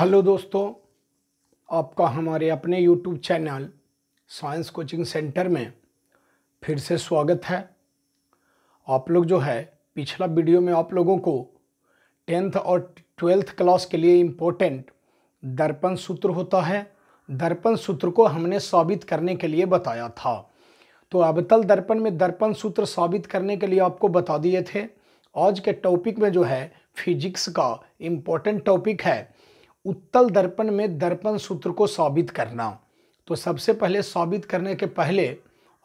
Hello दोस्तों, आपका हमारे अपने YouTube channel science coaching centre में फिर से स्वागत है। आप लोग जो है पिछला वीडियो में आप लोगों को 10th और 12th क्लास के लिए इम्पोर्टेंट दर्पण सूत्र होता है, दर्पण सूत्र को हमने साबित करने के लिए बताया था। तो अवतल दर्पण में दर्पण सूत्र साबित करने के लिए आपको बता दिए थे। आज के टॉपिक में जो है फिजिक्स का इम्पोर्टेंट टॉपिक है उत्तल दर्पण में दर्पण सूत्र को साबित करना। तो सबसे पहले साबित करने के पहले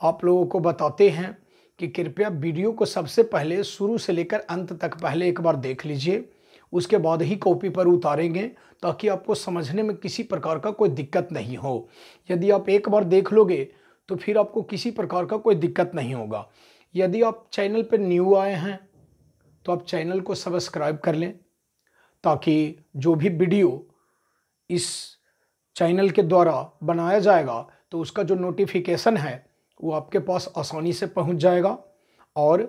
आप लोगों को बताते हैं कि कृपया वीडियो को सबसे पहले शुरू से लेकर अंत तक पहले एक बार देख लीजिए, उसके बाद ही कॉपी पर उतारेंगे ताकि आपको समझने में किसी प्रकार का कोई दिक्कत नहीं हो। यदि आप एक बार देख लोगे तो फिर आपको किसी प्रकार का कोई दिक्कत नहीं होगा। यदि आप चैनल पर न्यू आए हैं तो आप चैनल को सब्सक्राइब कर लें ताकि जो भी वीडियो इस चैनल के द्वारा बनाया जाएगा तो उसका जो नोटिफिकेशन है वो आपके पास आसानी से पहुंच जाएगा। और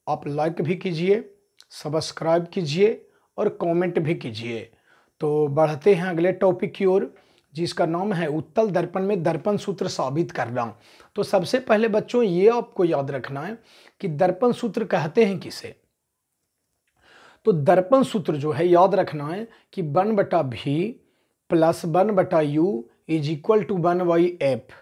आप लाइक भी कीजिए, सब्सक्राइब कीजिए और कमेंट भी कीजिए। तो बढ़ते हैं अगले टॉपिक की ओर, जिसका नाम है उत्तल दर्पण में दर्पण सूत्र साबित करना। तो सबसे पहले बच्चों ये आपको याद रखना है कि दर्पण सूत्र कहते हैं किसे। तो दर्पण सूत्र जो है याद रखना है कि 1/v plus 1/u is equal to 1/f।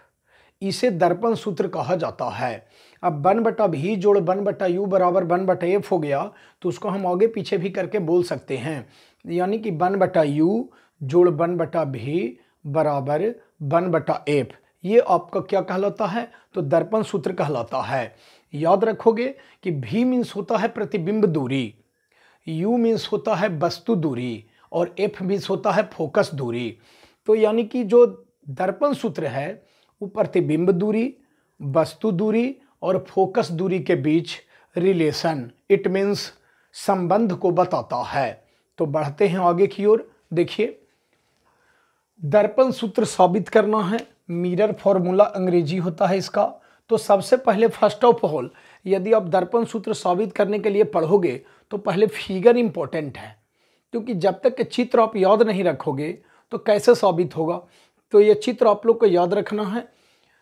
इसे दर्पण सूत्र कहा जाता है। अब 1/v जोड़ 1/u बराबर 1/f हो गया तो उसको हम आगे पीछे भी करके बोल सकते हैं, यानी कि 1/u जोड़ 1/v बराबर 1/f। ये आपका क्या कहलाता है? तो दर्पण सूत्र कहलाता है। याद रखोगे कि v मीन्स होता है प्रतिबिंब दूरी, u मीन्स होता है वस्तु दूरी और f मीन्स होता है फोकस दूरी। तो यानी कि जो दर्पण सूत्र है वो प्रतिबिंब दूरी, वस्तु दूरी और फोकस दूरी के बीच रिलेशन, इट मीन्स संबंध को बताता है। तो बढ़ते हैं आगे की ओर। देखिए दर्पण सूत्र साबित करना है, मिरर फॉर्मूला अंग्रेजी होता है इसका। तो सबसे पहले फर्स्ट ऑफ ऑल यदि आप दर्पण सूत्र साबित करने के लिए पढ़ोगे तो पहले फिगर इंपॉर्टेंट है, क्योंकि जब तक के चित्र आप याद नहीं रखोगे तो कैसे साबित होगा। तो ये चित्र आप लोग को याद रखना है।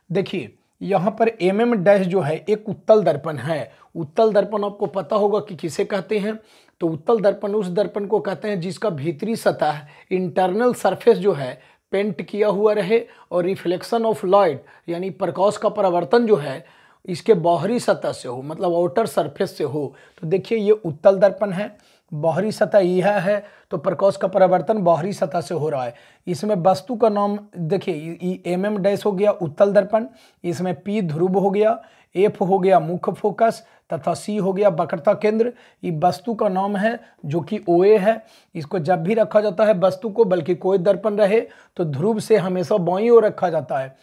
देखिए यहाँ पर डैश जो है एक उत्तल दर्पण है। उत्तल दर्पण आपको पता होगा कि किसे कहते हैं। तो उत्तल दर्पण उस दर्पण को कहते हैं जिसका भीतरी सतह इंटरनल सरफेस जो है पेंट किया हुआ रहे और रिफ्लेक्शन ऑफ लाइट यानी प्रकाश का परावर्तन जो है इसके बाहरी सतह से हो, मतलब आउटर सरफेस से हो। तो देखिए ये उत्तल दर्पण है, बाहरी सतह यह है तो प्रकाश का परावर्तन बाहरी सतह से हो रहा है। इसमें वस्तु का नाम देखिए डैश हो गया उत्तल दर्पण, इसमें P ध्रुव हो गया, F हो गया मुख्य फोकस तथा C हो गया वक्रता केंद्र। ये वस्तु का नाम है जो कि OA है। इसको जब भी रखा जाता है वस्तु को, बल्कि कोई दर्पण रहे तो ध्रुव से हमेशा बाईं ओर रखा जाता है।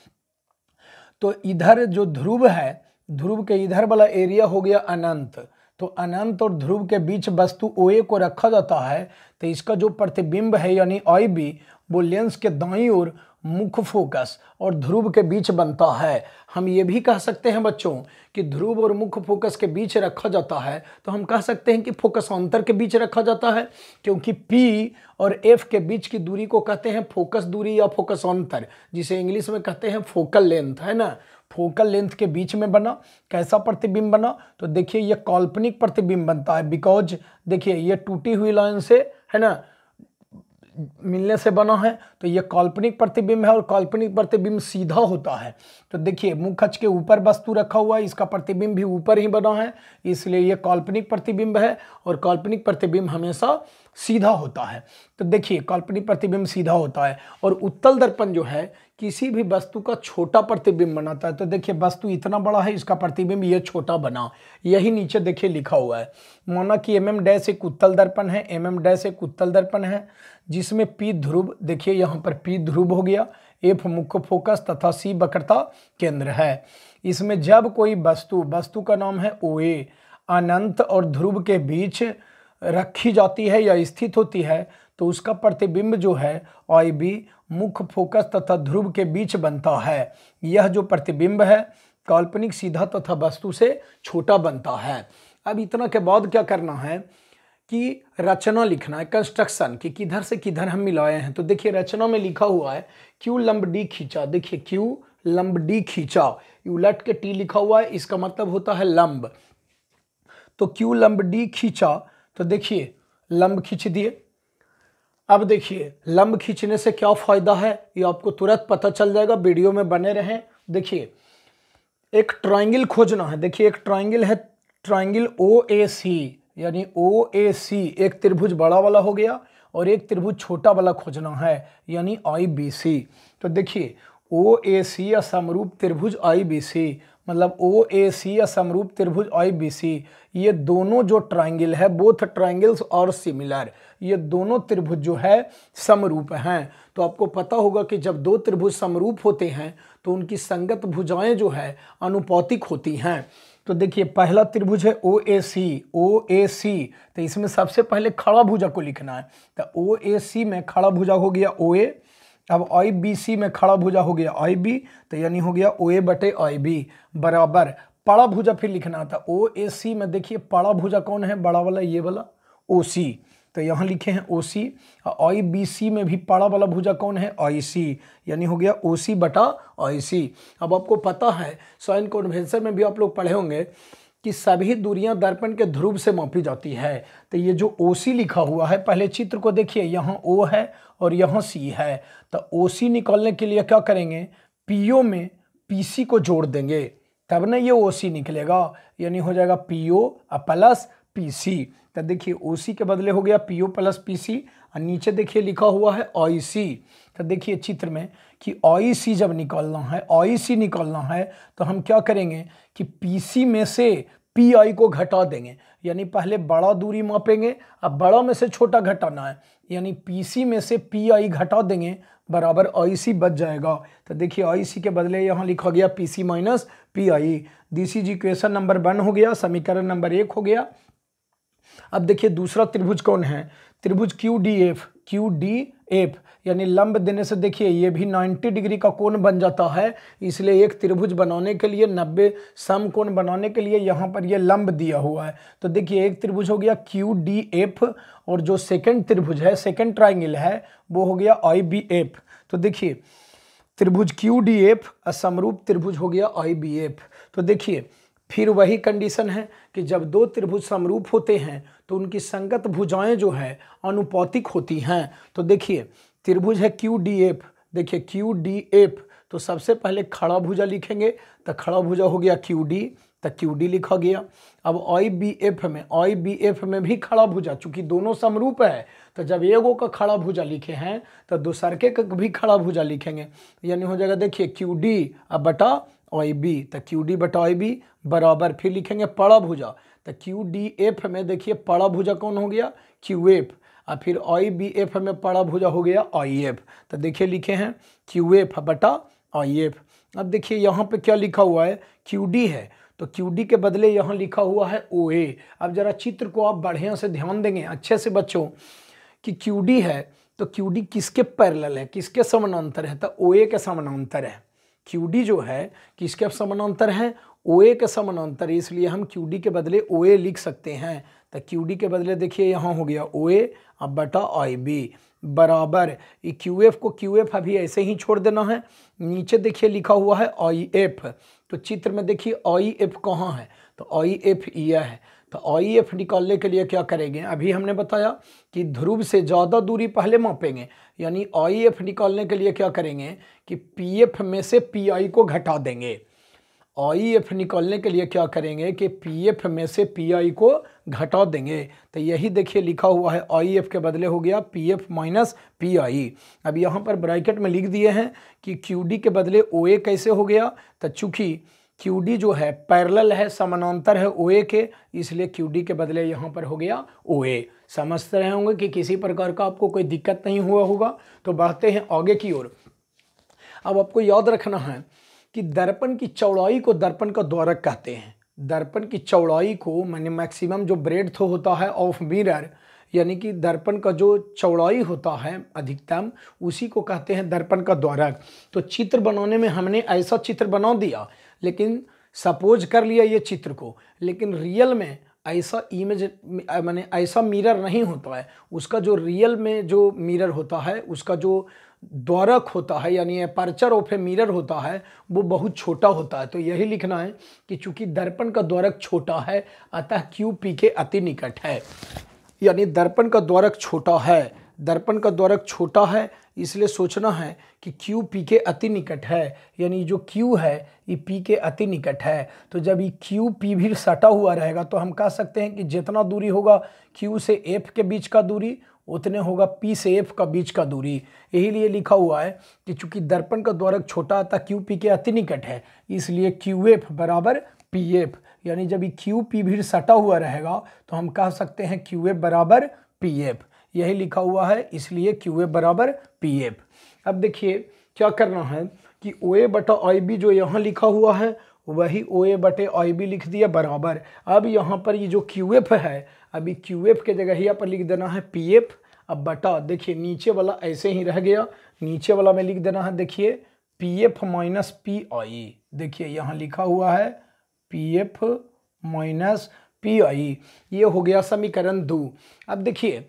तो इधर जो ध्रुव है, ध्रुव के इधर वाला एरिया हो गया अनंत। तो अनंत और ध्रुव के बीच वस्तु OA को रखा जाता है। तो इसका जो प्रतिबिंब है यानी IB वो लेंस के दाईं ओर मुख्य फोकस और ध्रुव के बीच बनता है। हम ये भी कह सकते हैं बच्चों कि ध्रुव और मुख्य फोकस के बीच रखा जाता है, तो हम कह सकते हैं कि फोकसांतर के बीच रखा जाता है, क्योंकि P और F के बीच की दूरी को कहते हैं फोकस दूरी या फोकसांतर, जिसे इंग्लिश में कहते हैं फोकल लेंथ, है ना। फोकल लेंथ के बीच में बना कैसा प्रतिबिंब बना? तो देखिए ये काल्पनिक प्रतिबिंब बनता है, बिकॉज देखिए ये टूटी हुई लाइन से, है ना, मिलने से बना है। तो ये काल्पनिक प्रतिबिंब है और काल्पनिक प्रतिबिंब सीधा होता है। तो देखिए मुख्य अक्ष के ऊपर वस्तु रखा हुआ है, इसका प्रतिबिंब भी ऊपर ही बना है, इसलिए ये काल्पनिक प्रतिबिंब है और काल्पनिक प्रतिबिंब हमेशा सीधा होता है। तो देखिए काल्पनिक प्रतिबिंब सीधा होता है और उत्तल दर्पण जो है किसी भी वस्तु का छोटा प्रतिबिंब बनाता है। तो देखिए वस्तु इतना बड़ा है, इसका प्रतिबिंब ये छोटा बना, यही नीचे देखिए लिखा हुआ है। माना कि डैश एक उत्तल दर्पण है, डैश एक उत्तल दर्पण है जिसमें P ध्रुव, देखिए यहाँ पर P ध्रुव हो गया, F मुख्य फोकस तथा C वक्रता केंद्र है। इसमें जब कोई वस्तु का नाम है OA अनंत और ध्रुव के बीच रखी जाती है या स्थित होती है तो उसका प्रतिबिंब जो है IB मुख्य फोकस तथा ध्रुव के बीच बनता है। यह जो प्रतिबिंब है काल्पनिक सीधा तथा वस्तु से छोटा बनता है। अब इतना के बाद क्या करना है कि रचना लिखना है, कंस्ट्रक्शन कि किधर से किधर हम मिलाए हैं। तो देखिए रचना में लिखा हुआ है क्यू लंब डी खींचा, देखिए क्यू लंब डी खींचा, उलट के टी लिखा हुआ है, इसका मतलब होता है लंब। तो क्यू लंब डी खींचा, तो देखिए लंब खींच दिए। अब देखिए लंब खींचने से क्या फायदा है ये आपको तुरंत पता चल जाएगा, वीडियो में बने रहें। देखिए एक ट्रायंगल खोजना है, देखिए एक ट्रायंगल है, ट्रायंगल OAC, यानी OAC एक त्रिभुज बड़ा वाला हो गया और एक त्रिभुज छोटा वाला खोजना है, यानी IBC। तो देखिए OAC या समरूप त्रिभुज IBC, मतलब OAC या समरूप त्रिभुज IBC, ये दोनों जो ट्रायंगल है, बोथ ट्रायंगल्स और सिमिलर, ये दोनों त्रिभुज जो है समरूप हैं। तो आपको पता होगा कि जब दो त्रिभुज समरूप होते हैं तो उनकी संगत भुजाएं जो है अनुपातिक होती हैं। तो देखिए पहला त्रिभुज है OAC, तो इसमें सबसे पहले खड़ा भुजा को लिखना है। तो OAC में खड़ा भुजा हो गया OA, अब IBC में खड़ा भुजा हो गया IB, तो यानी हो गया OA बटे IB बराबर पड़ा भुजा फिर लिखना था। OAC में देखिए पड़ा भुजा कौन है, बड़ा वाला ये वाला OC, तो यहाँ लिखे हैं OC। IBC में भी पड़ा वाला भुजा कौन है, IC, यानी हो गया OC बटा IC। अब आपको पता है साइन कन्वेंशन में भी आप लोग पढ़े होंगे कि सभी दूरियां दर्पण के ध्रुव से मापी जाती है। तो ये जो OC लिखा हुआ है, पहले चित्र को देखिए, यहाँ O है और यहाँ C है। तो OC निकालने के लिए क्या करेंगे, PO में PC को जोड़ देंगे, तब ना ये OC निकलेगा, यानी हो जाएगा PO प्लस PC। तो देखिए OC के बदले हो गया PO प्लस PC, और नीचे देखिए लिखा हुआ है IC। तो देखिए चित्र में कि IC जब निकालना है, IC निकालना है, तो हम क्या करेंगे कि PC में से PI को घटा देंगे, यानी पहले बड़ा दूरी मापेंगे, अब बड़ा में से छोटा घटाना है, यानी PC में से PI घटा देंगे बराबर IC बच जाएगा। तो देखिए IC के बदले यहाँ लिखा गया PC minus PI। This is equation number 1 हो गया, समीकरण नंबर 1 हो गया। अब देखिए दूसरा त्रिभुज कौन है, त्रिभुज QDF, यानी लंब देने से देखिए ये भी 90 डिग्री का कोण बन जाता है। इसलिए एक त्रिभुज बनाने के लिए 90 समकोण बनाने के लिए यहाँ पर ये लंब दिया हुआ है। तो देखिए एक त्रिभुज हो गया QDF, और जो सेकंड त्रिभुज है, सेकंड ट्राइंगल है, वो हो गया IBF। तो देखिए त्रिभुज QDF असमरूप त्रिभुज हो गया IBF। तो देखिए फिर वही कंडीशन है कि जब दो त्रिभुज समरूप होते हैं तो उनकी संगत भुजाएं जो है अनुपातिक होती हैं। तो देखिए त्रिभुज है QDF, देखिए QDF, तो सबसे पहले खड़ा भुजा लिखेंगे, तो खड़ा भुजा हो गया QD, तो QD लिखा गया। अब IBF में भी खड़ा भुजा, चूंकि दोनों समरूप है, तो जब एगो का खड़ा भुजा लिखे हैं तो दूसरके का भी खड़ा भुजा लिखेंगे, यानी हो जाएगा देखिए QD अब बटा IB, तो QD बटा IB बराबर फिर लिखेंगे पड़ा भुजा, तो QDF में देखिए पड़ा भुजा कौन हो गया, QF, और फिर IBF में पड़ा भुजा हो गया IF। तो देखिए लिखे हैं QF बटा IF। अब देखिए यहाँ पे क्या लिखा हुआ है, QD है, तो QD के बदले यहाँ लिखा हुआ है OA। अब जरा चित्र को आप बढ़िया से ध्यान देंगे अच्छे से बच्चों, कि QD है तो QD किसके पैरेलल है, किसके समानांतर है, तो OA के समानांतर है। QD जो है किसके समानांतर है, OA के समानांतर, इसलिए हम QD के बदले OA लिख सकते हैं। तो QD के बदले देखिए यहाँ हो गया OA अब बटा IB बराबर QF को QF अभी ऐसे ही छोड़ देना है। नीचे देखिए लिखा हुआ है IF, तो चित्र में देखिए IF कहाँ है, तो IF यह है। तो IF निकालने के लिए क्या करेंगे, अभी हमने बताया कि ध्रुव से ज़्यादा दूरी पहले मापेंगे, यानी IF निकालने के लिए क्या करेंगे कि PF में से PI को घटा देंगे। IF निकालने के लिए क्या करेंगे कि PF में से PI को घटा देंगे। तो यही देखिए लिखा हुआ है IF के बदले हो गया PF माइनस PI। अब यहाँ पर ब्रैकेट में लिख दिए हैं कि QD के बदले OA कैसे हो गया, तो चूँकि QD जो है पैरेलल है, समानांतर है OA के, इसलिए QD के बदले यहाँ पर हो गया OA। समझते रहे होंगे कि किसी प्रकार का आपको कोई दिक्कत नहीं हुआ होगा। तो बढ़ते हैं आगे की ओर। अब आपको याद रखना है कि दर्पण की चौड़ाई को दर्पण का द्वारक कहते हैं। दर्पण की चौड़ाई को माने मैक्सिमम जो ब्रेड्थ होता है ऑफ मिरर, यानी कि दर्पण का जो चौड़ाई होता है अधिकतम, उसी को कहते हैं दर्पण का द्वारक। तो चित्र बनाने में हमने ऐसा चित्र बना दिया, लेकिन सपोज कर लिया ये चित्र को, लेकिन रियल में ऐसा इमेज माने ऐसा मिरर नहीं होता है। उसका जो रियल में जो मिरर होता है, उसका जो द्वारक होता है यानी अपर्चर ऑफ ए मिरर होता है, वो बहुत छोटा होता है। तो यही लिखना है कि चूंकि दर्पण का द्वारक छोटा है अतः क्यू पी के अति निकट है। यानी दर्पण का द्वारक छोटा है, दर्पण का द्वारक छोटा है, इसलिए सोचना है कि Q P के अति निकट है। यानी जो Q है ये P के अति निकट है। तो जब ये Q P भी सटा हुआ रहेगा तो हम कह सकते हैं कि जितना दूरी होगा Q से F के बीच का दूरी उतने होगा P से F का बीच का दूरी। यही लिए लिखा हुआ है कि चूंकि दर्पण का द्वारक छोटा अतः Q P के अति निकट है, इसलिए QF बराबर PF। यानी जब ये Q P भी सटा हुआ रहेगा तो हम कह सकते हैं QF बराबर PF। यही लिखा हुआ है, इसलिए QF बराबर PF। अब देखिए क्या करना है कि OA बटा IB जो यहाँ लिखा हुआ है वही OA बटे IB लिख दिया बराबर। अब यहाँ पर ये जो QF है, अभी QF के जगह यहाँ पर लिख देना है PF। अब बटा देखिए नीचे वाला ऐसे ही रह गया, नीचे वाला में लिख देना है देखिए PF माइनस PI। देखिए यहाँ लिखा हुआ है PF माइनस PI। ये हो गया समीकरण 2। अब देखिए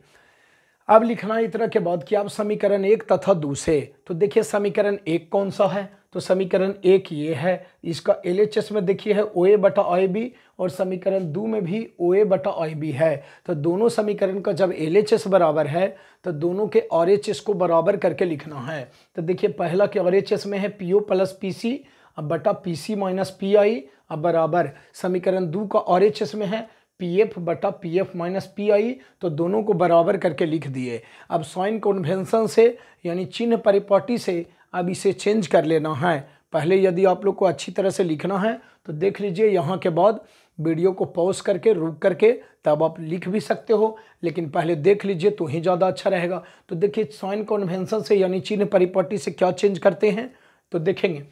अब लिखना है इतना के बाद कि आप समीकरण 1 तथा 2 से, तो देखिए समीकरण 1 कौन सा है, तो समीकरण 1 ये है, इसका LHS में देखिए है OA बटा IB और समीकरण 2 में भी OA बटा IB है। तो दोनों समीकरण का जब LHS बराबर है तो दोनों के RHS को बराबर करके लिखना है। तो देखिए पहला के RHS में है PO प्लस PC अब बटा PC माइनस PI अब बराबर समीकरण 2 का RHS में है PF बटा PF माइनस PI, तो दोनों को बराबर करके लिख दिए। अब साइन कन्वेंशन से यानी चिन्ह परिपाटी से अब इसे चेंज कर लेना है। पहले यदि आप लोग को अच्छी तरह से लिखना है तो देख लीजिए, यहाँ के बाद वीडियो को पॉज करके रुक करके तब आप लिख भी सकते हो, लेकिन पहले देख लीजिए तो ही ज़्यादा अच्छा रहेगा। तो देखिए साइन कन्वेंशन से यानी चिन्ह परिपाटी से क्या चेंज करते हैं, तो देखेंगे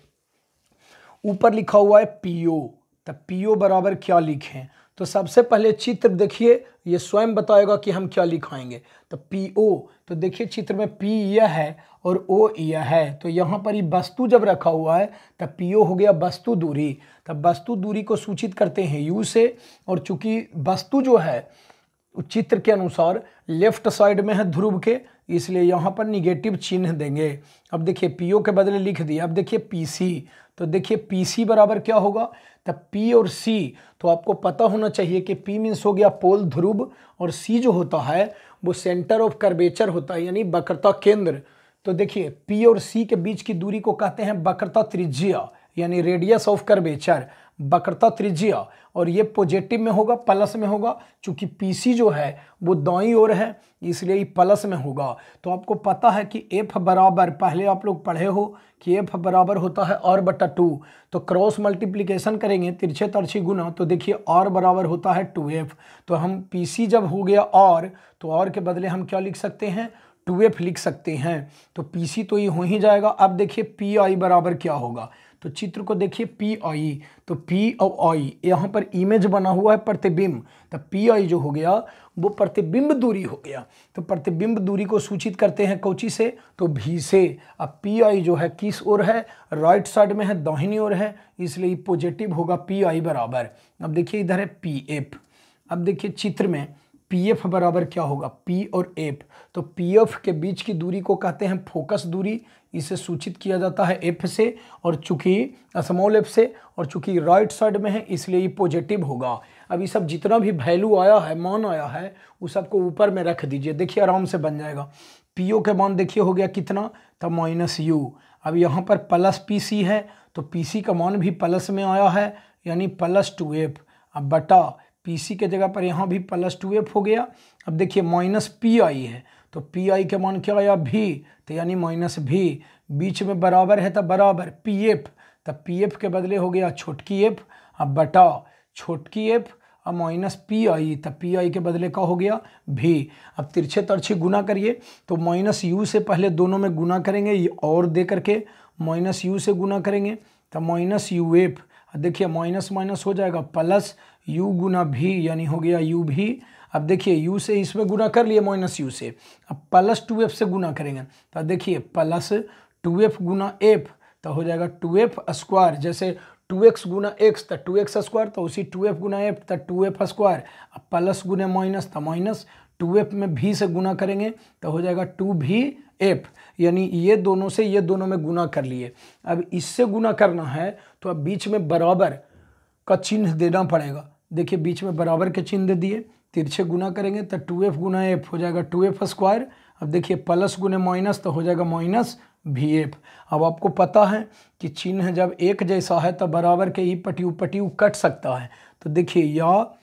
ऊपर लिखा हुआ है PO, तब PO बराबर क्या लिखें, तो सबसे पहले चित्र देखिए, ये स्वयं बताएगा कि हम क्या लिखाएंगे। तो PO, तो देखिए चित्र में P यह है और O यह है, तो यहाँ पर ये वस्तु जब रखा हुआ है तब PO हो गया वस्तु दूरी। तब वस्तु दूरी को सूचित करते हैं U से, और चूंकि वस्तु जो है चित्र के अनुसार लेफ्ट साइड में है ध्रुव के, इसलिए यहाँ पर निगेटिव चिन्ह देंगे। अब देखिए PO के बदले लिख दिया। अब देखिए PC, तो देखिए PC बराबर क्या होगा, तब P और C, तो आपको पता होना चाहिए कि P मीन्स हो गया पोल ध्रुव और C जो होता है वो सेंटर ऑफ कर्वेचर होता है यानी वक्रता केंद्र। तो देखिए P और C के बीच की दूरी को कहते हैं वक्रता त्रिज्या यानी रेडियस ऑफ कर्वेचर, वक्रता त्रिज्या। और ये पॉजिटिव में होगा, प्लस में होगा, चूंकि PC जो है वो दाईं ओर है इसलिए ये प्लस में होगा। तो आपको पता है कि F बराबर, पहले आप लोग पढ़े हो कि F बराबर होता है R बटा 2, तो क्रॉस मल्टीप्लिकेशन करेंगे तिरछे तरछी गुना, तो देखिए R बराबर होता है 2F। तो हम PC जब हो गया R, तो R के बदले हम क्या लिख सकते हैं, 2F लिख सकते हैं। तो PC तो ये हो ही जाएगा। अब देखिए PI बराबर क्या होगा, तो चित्र को देखिए PI, तो P और I यहाँ पर इमेज बना हुआ है प्रतिबिंब, तो PI जो हो गया वो प्रतिबिंब दूरी हो गया। तो प्रतिबिंब दूरी को सूचित करते हैं कौची से, तो V से। अब PI जो है किस ओर है, राइट साइड में है, दाहिनी ओर है, इसलिए पॉजिटिव होगा PI बराबर। अब देखिए इधर है PF। अब देखिए चित्र में PF बराबर क्या होगा, P और F, तो PF के बीच की दूरी को कहते हैं फोकस दूरी, इसे सूचित किया जाता है F से, और चूंकि स्मॉल f से, और चूंकि राइट साइड में है इसलिए ये पॉजिटिव होगा। अब ये सब जितना भी वैल्यू आया है, मान आया है, उस सबको ऊपर में रख दीजिए, देखिए आराम से बन जाएगा। PO के मान देखिए हो गया कितना, तो -U। अब यहाँ पर प्लस PC है तो PC का मान भी प्लस में आया है यानी +2F। अब बटा PC के जगह पर यहाँ भी +2F हो गया। अब देखिए -PI है तो PI के मान क्या आया, V, तो यानी -V, बीच में बराबर है तब बराबर PF, तब PF के बदले हो गया छोटकी f, अब बटा छोटकी f, अब -PI, तब PI के बदले का हो गया V। अब तिरछे तरछे गुना करिए, तो -U से पहले दोनों में गुना करेंगे, ये और दे करके -U से गुना करेंगे तब -UF। देखिए माइनस माइनस हो जाएगा, प्लस U गुना V यानी हो गया UV। अब देखिए U से इसमें गुना कर लिए -U से, अब +2F से गुना करेंगे, तो देखिए +2F गुना F, तो हो जाएगा 2F स्क्वायर। जैसे 2x गुना x तो 2x स्क्वायर, तो उसी 2f गुना f तो 2f स्क्वायर। अब प्लस गुने माइनस तो माइनस, 2f में भी से गुना करेंगे तो हो जाएगा 2vf, यानी ये दोनों से ये दोनों में गुना कर लिए। अब इससे गुना करना है तो अब बीच में बराबर का चिन्ह देना पड़ेगा। देखिए बीच में बराबर के चिन्ह दे दिए, तिरछे गुना करेंगे तो 2f गुना f हो जाएगा 2f स्क्वायर। अब देखिए प्लस गुने माइनस तो हो जाएगा माइनस vf। अब आपको पता है कि चिन्ह जब एक जैसा है तो बराबर के ई पटी ऊ पटी ऊ कट सकता है। तो देखिए या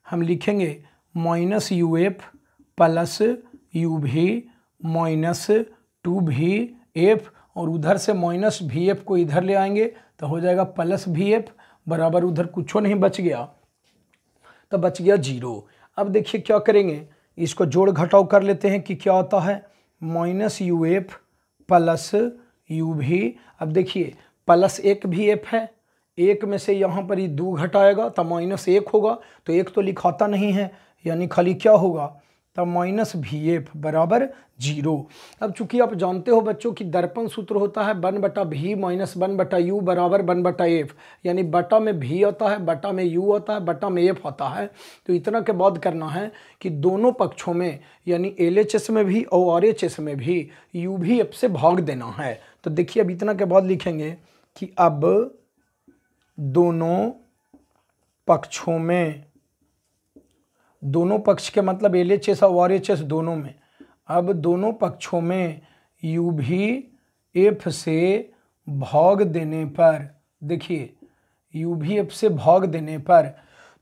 हम लिखेंगे minus uf plus uv minus 2vf, और उधर से माइनस vf को इधर ले आएंगे तो हो जाएगा प्लस vf बराबर, उधर कुछ नहीं बच गया तो बच गया 0। अब देखिए क्या करेंगे, इसको जोड़ घटाव कर लेते हैं कि क्या होता है, माइनस uf प्लस uv। अब देखिए प्लस एक भी f है, एक में से यहाँ पर ही 2 घटाएगा तो माइनस 1 होगा, तो एक तो लिखाता नहीं है, यानी खाली क्या होगा तब माइनस vf बराबर 0। अब चूंकि आप जानते हो बच्चों कि दर्पण सूत्र होता है 1/v माइनस 1/u बराबर 1/f, यानी बटा में v होता है, बटा में u होता है, बटा में f होता है। तो इतना के बाद करना है कि दोनों पक्षों में यानी LHS में भी और RHS में भी UVF से भाग देना है। तो देखिए अब इतना के बाद लिखेंगे कि अब दोनों पक्षों में, दोनों पक्ष के मतलब LHS और RHS दोनों में, अब दोनों पक्षों में UVF से भाग देने पर, देखिए UVF से भाग देने पर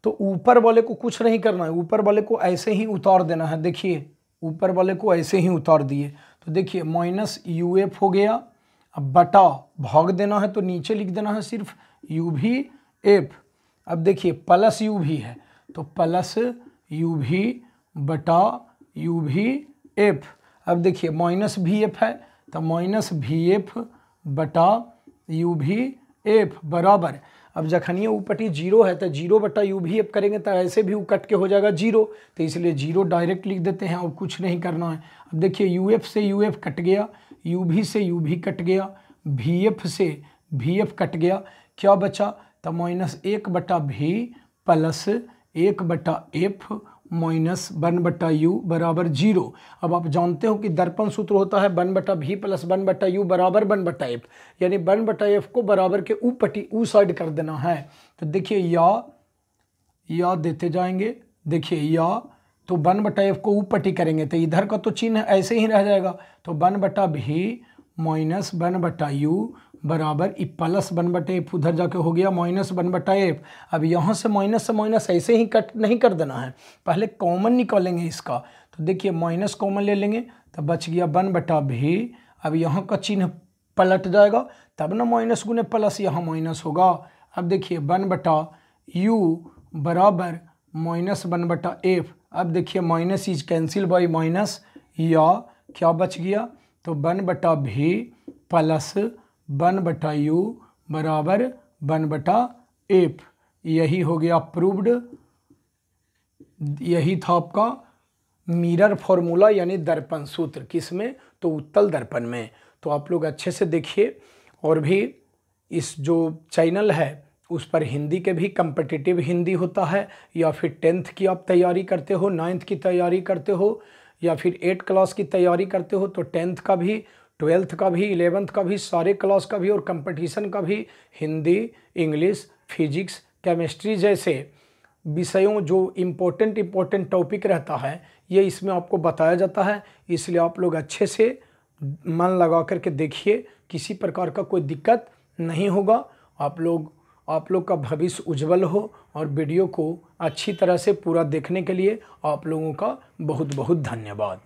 तो ऊपर वाले को कुछ नहीं करना है, ऊपर वाले को ऐसे ही उतार देना है। देखिए ऊपर वाले को ऐसे ही उतार दिए तो देखिए माइनस UF हो गया। अब बटा भाग देना है तो नीचे लिख देना है सिर्फ UVF। अब देखिए प्लस UV है तो प्लस UV बटा UVF। अब देखिए माइनस VF है तो माइनस VF बटा UVF बराबर, अब जखन ये ऊपटी 0 है तो 0 बटा UVF करेंगे तो ऐसे भी कट के हो जाएगा 0, तो इसलिए 0 डायरेक्ट लिख देते हैं और कुछ नहीं करना है। अब देखिए UF से UF कट गया, UV से UV कट गया, VF से VF कट गया, क्या बचा तो माइनस 1 बटा V प्लस 1 बटा F माइनस 1 बटा U बराबर 0। अब आप जानते हो कि दर्पण सूत्र होता है 1 बटा V प्लस 1 बटा U बराबर 1 बटा F, यानी 1 बटा F को बराबर के ऊपटी ऊ साइड कर देना है। तो देखिए या देते जाएंगे, देखिए या तो 1 बटा F को ऊपटी करेंगे तो इधर का तो चिन्ह ऐसे ही रह जाएगा, तो 1 बटा V माइनस 1 बटा U बराबर प्लस 1 बटा F उधर जाके हो गया माइनस 1 बटा F। अब यहाँ से माइनस ऐसे ही कट नहीं कर देना है, पहले कॉमन निकालेंगे इसका। तो देखिए माइनस कॉमन ले लेंगे तो बच गया 1 बटा V। अब यहाँ का चिन्ह पलट जाएगा तब ना माइनस गुने प्लस यहाँ माइनस होगा। अब देखिए 1 बटा U बराबर माइनस 1 बटा F। अब देखिए minus is cancel by minus, या क्या बच गया तो 1 बटा V प्लस 1 बटा U बराबर 1 बटा F। यही हो गया प्रूव्ड, यही था आपका मिरर फॉर्मूला यानी दर्पण सूत्र, किसमें तो उत्तल दर्पण में। तो आप लोग अच्छे से देखिए, और भी इस जो चैनल है उस पर हिंदी के भी कम्पिटिटिव हिंदी होता है, या फिर 10th की आप तैयारी करते हो, 9th की तैयारी करते हो, या फिर 8 क्लास की तैयारी करते हो तो 10th का भी, 12th का भी, 11th का भी, सारे क्लास का भी और कंपटीशन का भी हिंदी, इंग्लिश, फिजिक्स, केमिस्ट्री जैसे विषयों जो इम्पोर्टेंट टॉपिक रहता है ये इसमें आपको बताया जाता है। इसलिए आप लोग अच्छे से मन लगा करके देखिए, किसी प्रकार का कोई दिक्कत नहीं होगा। आप लोग का भविष्य उज्जवल हो। और वीडियो को अच्छी तरह से पूरा देखने के लिए आप लोगों का बहुत बहुत धन्यवाद।